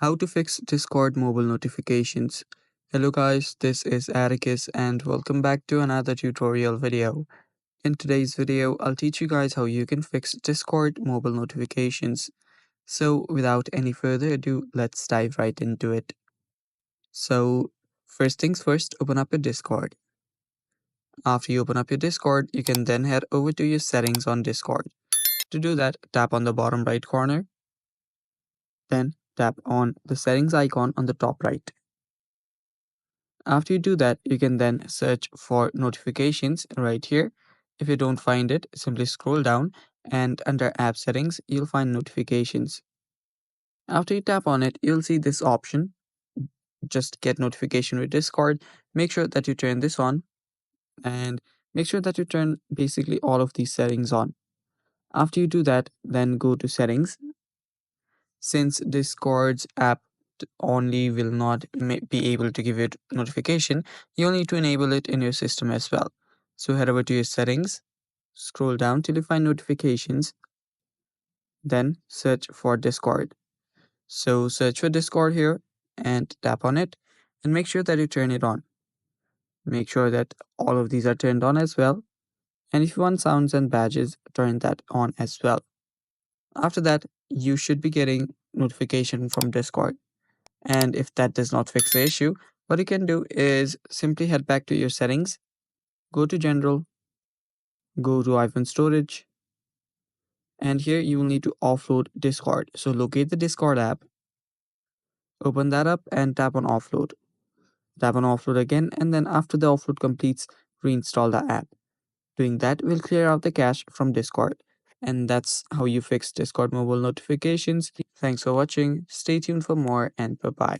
How to fix Discord mobile notifications. Hello guys, this is Atticus and welcome back to another tutorial video. In today's video, I'll teach you guys how you can fix Discord mobile notifications. So without any further ado, let's dive right into it. So first things first, open up your Discord. After you open up your Discord, you can then head over to your settings on Discord. To do that, tap on the bottom right corner, then tap on the settings icon on the top right. After you do that, you can then search for notifications right here. If you don't find it, simply scroll down and under app settings, you'll find notifications. After you tap on it, you'll see this option, just get notification with Discord. Make sure that you turn this on and make sure that you turn basically all of these settings on. After you do that, then go to settings. Since Discord's app only will not be able to give it notification, you'll need to enable it in your system as well. So head over to your settings, scroll down till you find notifications, then search for Discord. So search for Discord here and tap on it and make sure that you turn it on. Make sure that all of these are turned on as well. And if you want sounds and badges, turn that on as well. After that, you should be getting notification from Discord. And if that does not fix the issue, what you can do is simply head back to your settings, go to general, go to iPhone storage, and here you will need to offload Discord. So locate the Discord app, open that up and tap on offload. Tap on offload again, and then after the offload completes, reinstall the app. Doing that will clear out the cache from Discord. And that's how you fix Discord mobile notifications. Thanks for watching. Stay tuned for more and bye bye.